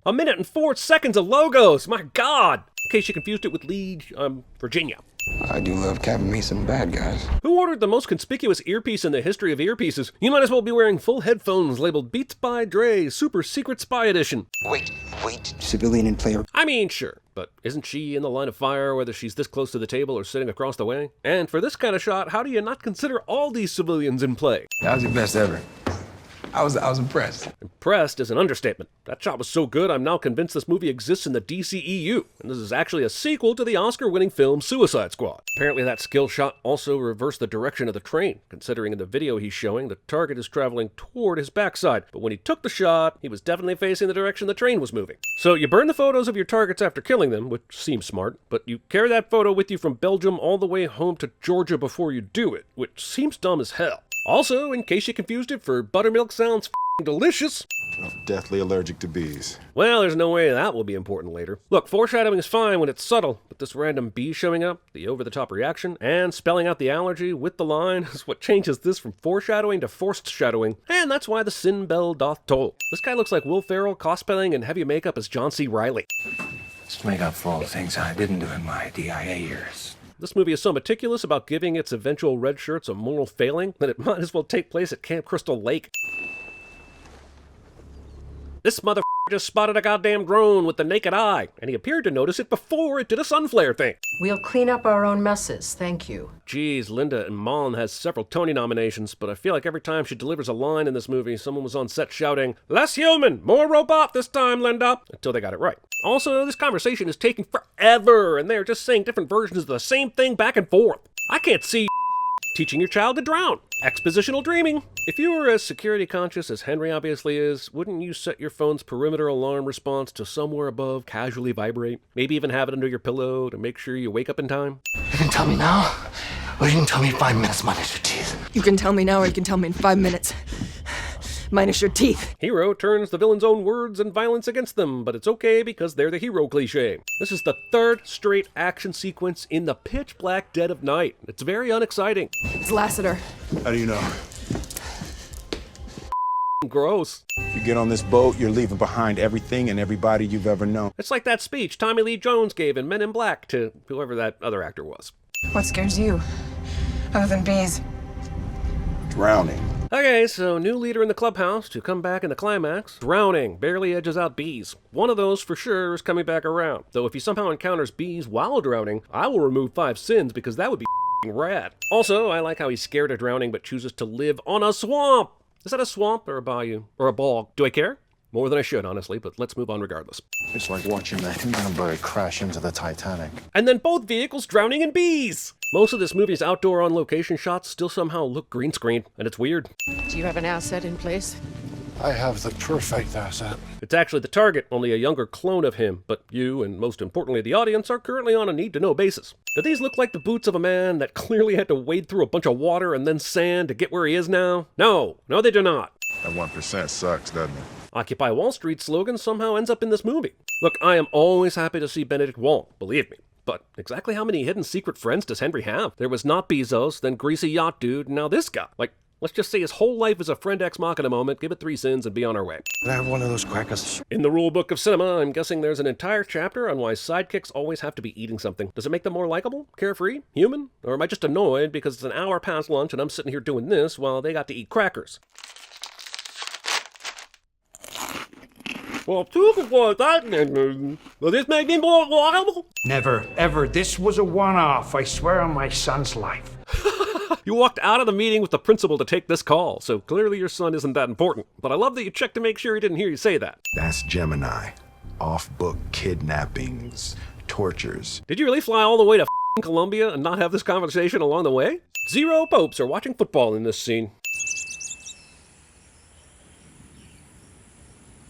1 minute and 4 seconds of logos! My God! In case you confused it with Leeds, Virginia. I do love capping me some bad guys. Who ordered the most conspicuous earpiece in the history of earpieces? You might as well be wearing full headphones labeled Beats by Dre Super Secret Spy Edition. Wait. Civilian and player. I mean, sure, but isn't she in the line of fire whether she's this close to the table or sitting across the way? And for this kind of shot, how do you not consider all these civilians in play? That was your best ever. I was impressed. Impressed is an understatement. That shot was so good, I'm now convinced this movie exists in the DCEU, and this is actually a sequel to the Oscar-winning film Suicide Squad. Apparently that skill shot also reversed the direction of the train, considering in the video he's showing, the target is traveling toward his backside, but when he took the shot, he was definitely facing the direction the train was moving. So you burn the photos of your targets after killing them, which seems smart, but you carry that photo with you from Belgium all the way home to Georgia before you do it, which seems dumb as hell. Also, in case you confused it for buttermilk sounds delicious. I'm deathly allergic to bees. Well, there's no way that will be important later. Look, foreshadowing is fine when it's subtle, but this random bee showing up, the over-the-top reaction, and spelling out the allergy with the line is what changes this from foreshadowing to forced shadowing, and that's why the sin bell doth toll. This guy looks like Will Ferrell cosplaying in heavy makeup as John C. Reilly. Just make up for all the things I didn't do in my DIA years. This movie is so meticulous about giving its eventual red shirts a moral failing that it might as well take place at Camp Crystal Lake. This motherfucker just spotted a goddamn drone with the naked eye, and he appeared to notice it before it did a sunflare thing. We'll clean up our own messes, thank you. Geez, Linda and Mullen has several Tony nominations, but I feel like every time she delivers a line in this movie, someone was on set shouting, "Less human, more robot this time, Linda," until they got it right. Also, this conversation is taking forever, and they're just saying different versions of the same thing back and forth. I can't see teaching your child to drown. Expositional dreaming. If you were as security conscious as Henry obviously is, wouldn't you set your phone's perimeter alarm response to somewhere above casually vibrate? Maybe even have it under your pillow to make sure you wake up in time? You can tell me now, or you can tell me in 5 minutes minus your teeth. You can tell me now, or you can tell me in 5 minutes minus your teeth. Hero turns the villain's own words and violence against them, but it's okay because they're the hero cliche. This is the third straight action sequence in the pitch black dead of night. It's very unexciting. It's Lassiter. How do you know? Gross. If you get on this boat, you're leaving behind everything and everybody you've ever known. It's like that speech Tommy Lee Jones gave in Men in Black to whoever that other actor was. What scares you? Other than bees? Drowning. Okay, so new leader in the clubhouse to come back in the climax. Drowning barely edges out bees. One of those for sure is coming back around. Though if he somehow encounters bees while drowning, I will remove 5 sins because that would be rad. Also, I like how he's scared of drowning but chooses to live on a swamp. Is that a swamp or a bayou or a bog? Do I care? More than I should, honestly, but let's move on regardless. It's like watching the Hindenburg crash into the Titanic. And then both vehicles drowning in bees! Most of this movie's outdoor on-location shots still somehow look green screen, and it's weird. Do you have an asset in place? I have the perfect asset. It's actually the target, only a younger clone of him, but you, and most importantly the audience, are currently on a need-to-know basis. Do these look like the boots of a man that clearly had to wade through a bunch of water and then sand to get where he is now? No, they do not. That 1% sucks, doesn't it? Occupy Wall Street slogan somehow ends up in this movie. Look, I am always happy to see Benedict Wong, believe me. But exactly how many hidden secret friends does Henry have? There was not Bezos, then Greasy Yacht Dude, and now this guy. Like, let's just say his whole life is a friend ex machina moment, give it 3 sins, and be on our way. Can I have one of those crackers? In the rule book of cinema, I'm guessing there's an entire chapter on why sidekicks always have to be eating something. Does it make them more likable, carefree, human? Or am I just annoyed because it's an hour past lunch and I'm sitting here doing this while they got to eat crackers? Well, will this make me more likable? Never, ever. This was a one-off, I swear on my son's life. You walked out of the meeting with the principal to take this call, so clearly your son isn't that important. But I love that you checked to make sure he didn't hear you say that. That's Gemini. Off-book kidnappings, tortures. Did you really fly all the way to Colombia and not have this conversation along the way? 0 popes are watching football in this scene.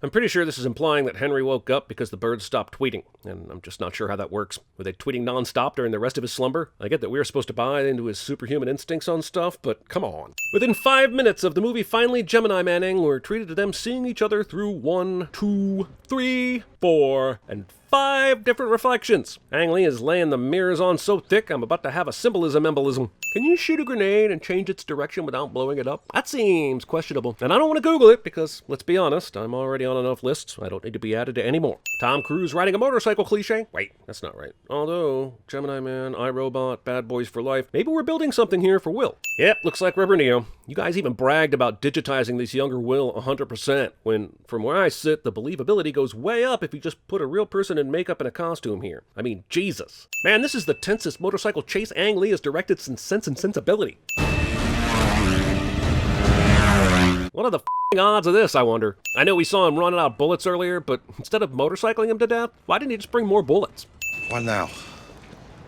I'm pretty sure this is implying that Henry woke up because the birds stopped tweeting, and I'm just not sure how that works. Were they tweeting non-stop during the rest of his slumber? I get that we were supposed to buy into his superhuman instincts on stuff, but come on. Within 5 minutes of the movie finally Gemini Manning, we're treated to them seeing each other through 1, 2, 3, 4, and 5 different reflections. Ang Lee is laying the mirrors on so thick I'm about to have a symbolism embolism. Can you shoot a grenade and change its direction without blowing it up? That seems questionable. And I don't want to Google it because, let's be honest, I'm already on enough lists. I don't need to be added to any more. Tom Cruise riding a motorcycle cliche? Wait, that's not right. Although, Gemini Man, iRobot, Bad Boys for Life, maybe we're building something here for Will. Yep, looks like Rubber Neo. You guys even bragged about digitizing this younger Will 100%, when, from where I sit, the believability goes way up if you just put a real person in makeup and a costume here. I mean, Jesus. Man, this is the tensest motorcycle chase Ang Lee has directed since Sense and Sensibility. What are the odds of this, I wonder? I know we saw him running out bullets earlier, but instead of motorcycling him to death, why didn't he just bring more bullets? What now?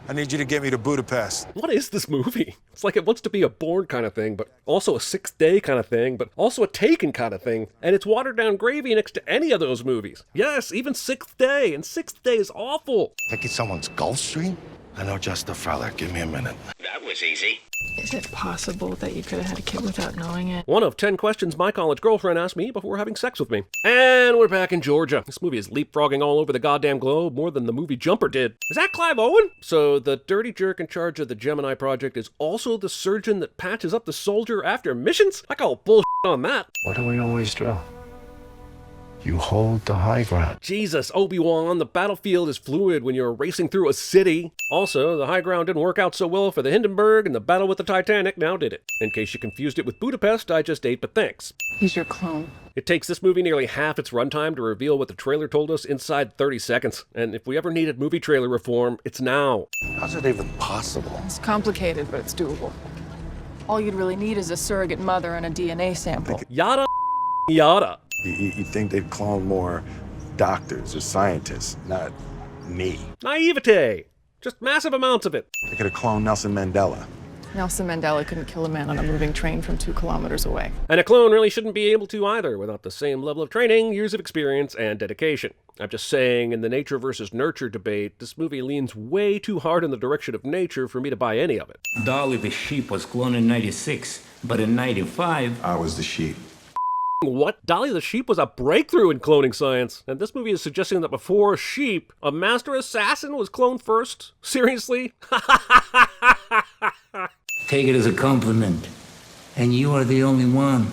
I need you to get me to Budapest. What is this movie? It's like it wants to be a Bourne kind of thing, but also a Sixth Day kind of thing, but also a Taken kind of thing, and it's watered down gravy next to any of those movies. Yes, even Sixth Day, and Sixth Day is awful. Taking someone's Gulfstream? I know just the fella. Give me a minute. That was easy. Is it possible that you could have had a kid without knowing it? One of 10 questions my college girlfriend asked me before having sex with me. And we're back in Georgia. This movie is leapfrogging all over the goddamn globe more than the movie Jumper did. Is that Clive Owen? So the dirty jerk in charge of the Gemini project is also the surgeon that patches up the soldier after missions? I call bullshit on that. What do we always do? You hold the high ground. Jesus, Obi-Wan, the battlefield is fluid when you're racing through a city. Also, the high ground didn't work out so well for the Hindenburg, and the battle with the Titanic now did it. In case you confused it with Budapest, I just ate, but thanks. He's your clone. It takes this movie nearly half its runtime to reveal what the trailer told us inside 30 seconds. And if we ever needed movie trailer reform, it's now. How's it even possible? It's complicated, but it's doable. All you'd really need is a surrogate mother and a DNA sample. Yada, yada. You think they'd clone more doctors or scientists, not me. Naivete. Just massive amounts of it. They could have cloned Nelson Mandela. Nelson Mandela couldn't kill a man on a moving train from 2 kilometers away. And a clone really shouldn't be able to either, without the same level of training, years of experience, and dedication. I'm just saying, in the nature versus nurture debate, this movie leans way too hard in the direction of nature for me to buy any of it. Dolly the sheep was cloned in 96, but in 95... I was the sheep. What? Dolly the sheep was a breakthrough in cloning science, and this movie is suggesting that before sheep, a master assassin was cloned first? Seriously? Take it as a compliment. And you are the only one.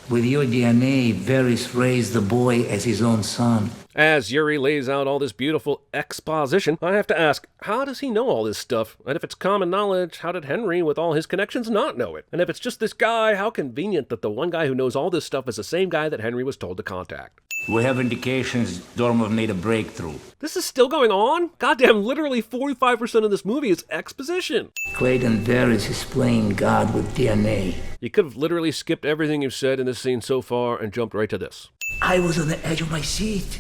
With your DNA, Varys raised the boy as his own son. As Yuri lays out all this beautiful exposition, I have to ask, how does he know all this stuff? And if it's common knowledge, how did Henry, with all his connections, not know it? And if it's just this guy, how convenient that the one guy who knows all this stuff is the same guy that Henry was told to contact. We have indications Dormov made a breakthrough. This is still going on? Goddamn, literally 45% of this movie is exposition. Clayton Varys is playing God with DNA. You could have literally skipped everything you've said in this scene so far and jumped right to this. I was on the edge of my seat.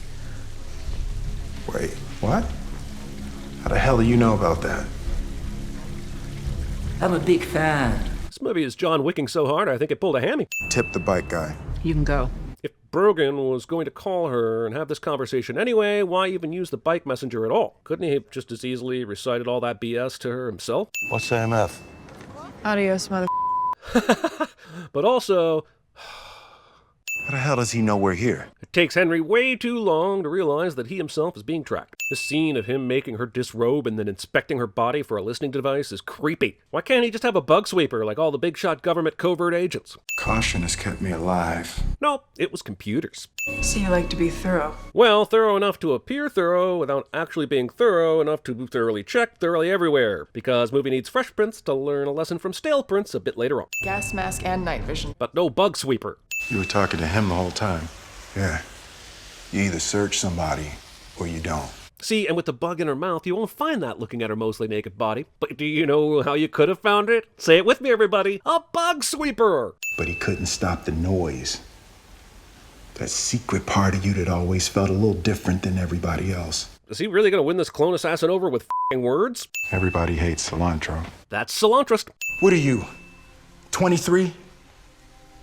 Wait, what? How the hell do you know about that? I'm a big fan. This movie is John Wicking so hard I think it pulled a hammy. Tip the bike guy. You can go. If Brogan was going to call her and have this conversation anyway, why even use the bike messenger at all? Couldn't he have just as easily recited all that BS to her himself? What's AMF? Adios, mother. But also, How the hell does he know we're here? it takes Henry way too long to realize that he himself is being tracked. This scene of him making her disrobe and then inspecting her body for a listening device is creepy. Why can't he just have a bug sweeper like all the big shot government covert agents? Caution has kept me alive. Nope, it was computers. So you like to be thorough. Well, thorough enough to appear thorough without actually being thorough enough to thoroughly check thoroughly everywhere, because movie needs fresh prints to learn a lesson from stale prints a bit later on. Gas mask and night vision. But no bug sweeper. You were talking to him the whole time. Yeah. You either search somebody or you don't. See, and with the bug in her mouth, you won't find that looking at her mostly naked body. But do you know how you could have found it? Say it with me, everybody. A bug sweeper! But he couldn't stop the noise. That secret part of you that always felt a little different than everybody else. Is he really going to win this clone assassin over with f***ing words? Everybody hates cilantro. That's cilantrist. What are you? 23?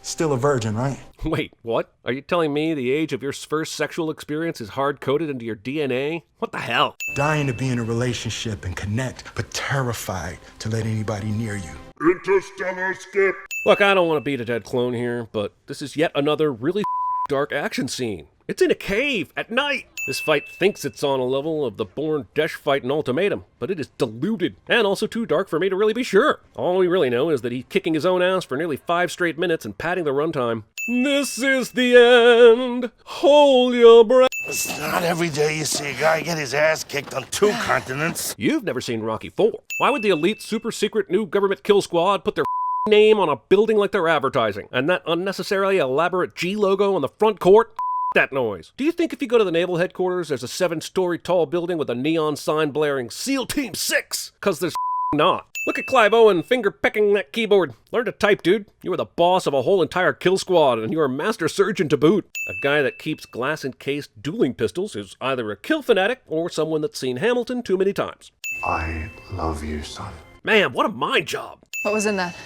Still a virgin, right? Wait, what? Are you telling me the age of your first sexual experience is hard-coded into your DNA? What the hell? Dying to be in a relationship and connect, but terrified to let anybody near you. Interstellar skip. Look, I don't want to beat a dead clone here, but this is yet another really dark action scene. It's in a cave at night. This fight thinks it's on a level of the Bourne Desh fight in Ultimatum, but it is diluted, and also too dark for me to really be sure. All we really know is that he's kicking his own ass for nearly 5 straight minutes and padding the runtime. This is the end. Hold your breath. It's not every day you see a guy get his ass kicked on 2 continents. You've never seen Rocky IV. Why would the elite super secret new government kill squad put their name on a building like they're advertising? And that unnecessarily elaborate G logo on the front court? That noise. Do you think if you go to the naval headquarters, there's a 7-story tall building with a neon sign blaring SEAL Team 6? Cause there's not. Look at Clive Owen finger-pecking that keyboard. Learn to type, dude. You are the boss of a whole entire kill squad, and you're a master surgeon to boot. A guy that keeps glass-encased dueling pistols is either a kill fanatic or someone that's seen Hamilton too many times. I love you, son. Man, what a mind job. What was in that?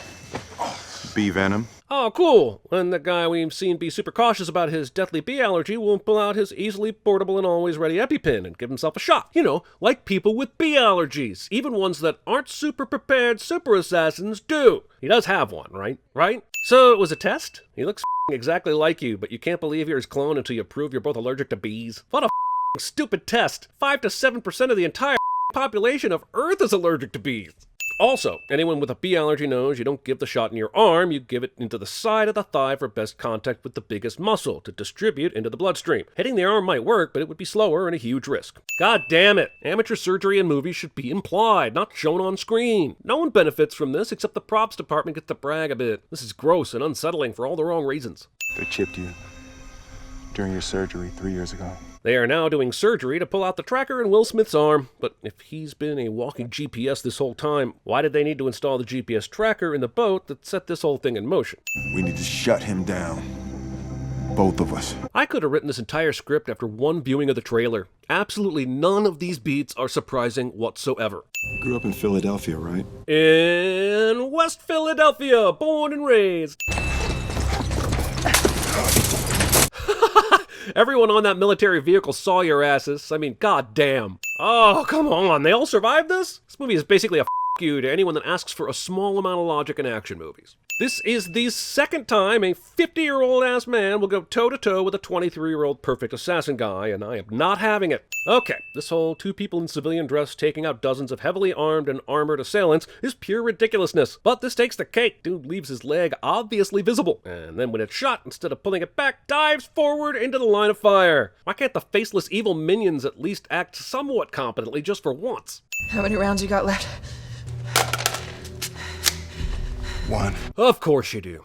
Bee venom. Oh, cool. And the guy we've seen be super cautious about his deathly bee allergy will pull out his easily portable and always ready EpiPen and give himself a shot. You know, like people with bee allergies. Even ones that aren't super prepared super assassins do. He does have one, right? Right? So it was a test? He looks exactly like you, but you can't believe you're his clone until you prove you're both allergic to bees. What a stupid test. 5 to 7% of the entire population of Earth is allergic to bees. Also, anyone with a bee allergy knows you don't give the shot in your arm, you give it into the side of the thigh for best contact with the biggest muscle to distribute into the bloodstream. Hitting the arm might work, but it would be slower and a huge risk. God damn it! Amateur surgery in movies should be implied, not shown on screen. No one benefits from this except the props department gets to brag a bit. This is gross and unsettling for all the wrong reasons. They chipped you during your surgery 3 years ago. They are now doing surgery to pull out the tracker in Will Smith's arm, but if he's been a walking GPS this whole time, why did they need to install the GPS tracker in the boat that set this whole thing in motion? We need to shut him down. Both of us. I could have written this entire script after one viewing of the trailer. Absolutely none of these beats are surprising whatsoever. You grew up in Philadelphia, right? In West Philadelphia, born and raised. Everyone on that military vehicle saw your asses. I mean, goddamn. Oh, come on. They all survived this? This movie is basically a you to anyone that asks for a small amount of logic in action movies. This is the second time a 50-year-old ass man will go toe-to-toe with a 23-year-old perfect assassin guy, and I am not having it. Okay, this whole 2 people in civilian dress taking out dozens of heavily armed and armored assailants is pure ridiculousness. But this takes the cake. Dude leaves his leg obviously visible, and then when it's shot, instead of pulling it back, dives forward into the line of fire. Why can't the faceless evil minions at least act somewhat competently just for once? How many rounds you got left? 1. Of course you do.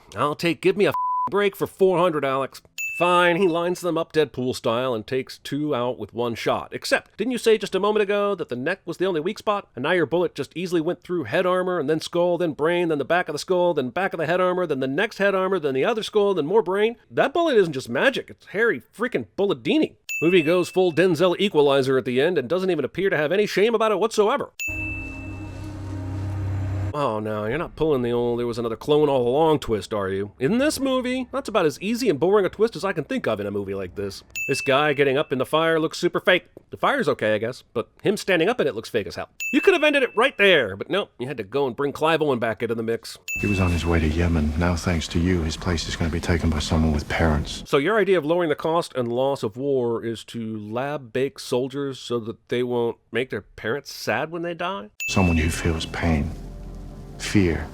Give me a break for 400, Alex. Fine, he lines them up Deadpool style and takes 2 out with 1 shot. Except, didn't you say just a moment ago that the neck was the only weak spot? And now your bullet just easily went through head armor, and then skull, then brain, then the back of the skull, then back of the head armor, then the next head armor, then the other skull, then more brain? That bullet isn't just magic, it's Harry freaking Bulletini. Movie goes full Denzel Equalizer at the end and doesn't even appear to have any shame about it whatsoever. Oh no, you're not pulling the old there was another clone all along twist, are you? In this movie, that's about as easy and boring a twist as I can think of in a movie like this. This guy getting up in the fire looks super fake. The fire's okay, I guess, but him standing up in it looks fake as hell. You could have ended it right there, but no, you had to go and bring Clive Owen back into the mix. He was on his way to Yemen. Now, thanks to you, his place is going to be taken by someone with parents. So your idea of lowering the cost and loss of war is to lab-bake soldiers so that they won't make their parents sad when they die? Someone who feels pain. Fear,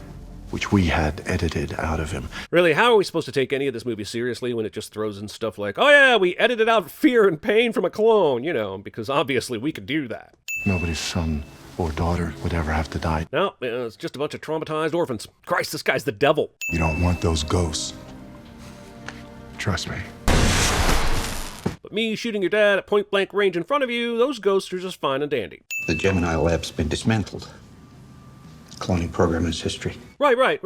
which we had edited out of him. Really, how are we supposed to take any of this movie seriously when it just throws in stuff like, oh yeah, we edited out fear and pain from a clone, you know, because obviously we could do that. Nobody's son or daughter would ever have to die. No, it's just a bunch of traumatized orphans. Christ, this guy's the devil. You don't want those ghosts. Trust me. But me shooting your dad at point-blank range in front of you, those ghosts are just fine and dandy. The Gemini lab's been dismantled. Cloning program is history. Right.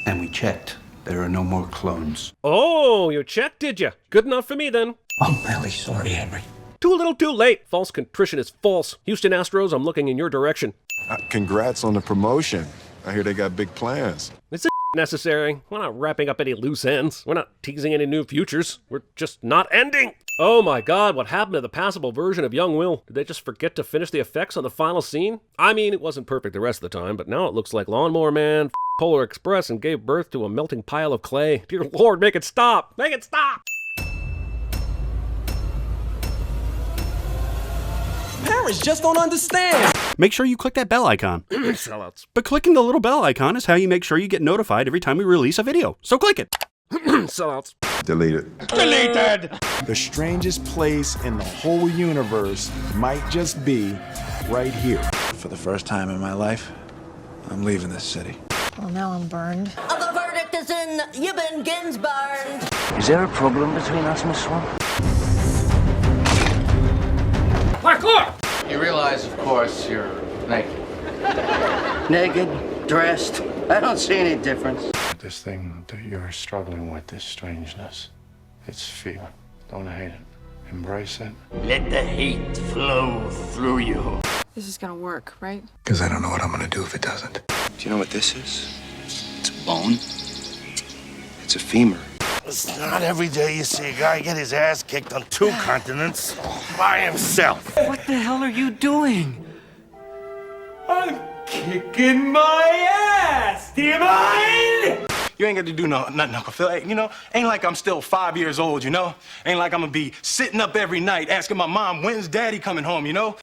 And we checked. There are no more clones. Oh, you checked, did you? Good enough for me, then. I'm really sorry, Henry. Too little, too late. False contrition is false. Houston Astros, I'm looking in your direction. Congrats on the promotion. I hear they got big plans. Is this necessary? We're not wrapping up any loose ends. We're not teasing any new futures. We're just not ending. Oh my god, what happened to the passable version of young Will? Did they just forget to finish the effects on the final scene? I mean, it wasn't perfect the rest of the time, but now it looks like Lawnmower Man Polar Express and gave birth to a melting pile of clay. Dear Lord, make it stop! Make it stop! parents just don't understand. Make sure you click that bell icon. Sellouts. But clicking the little bell icon is how you make sure you get notified every time we release a video. So click it. Sellouts. Delete it. Deleted! The strangest place in the whole universe might just be right here. For the first time in my life, I'm leaving this city. Well, now I'm burned. The verdict is in. You've been Ginsburned. Is there a problem between us, Miss Swan? Parkour! You realize, of course, you're naked. Naked, dressed. I don't see any difference. This thing that you're struggling with, this strangeness, it's fear. Don't hate it. Embrace it. Let the hate flow through you. This is gonna work, right? Because I don't know what I'm gonna do if it doesn't. Do you know what this is? It's a bone. It's a femur. It's not every day you see a guy get his ass kicked on 2 continents by himself. What the hell are you doing? I'm kicking my ass. Do you mind? You ain't got to do nothing, Uncle Phil. Hey, you know, ain't like I'm still 5 years old, you know? Ain't like I'm gonna be sitting up every night asking my mom, when's daddy coming home, you know?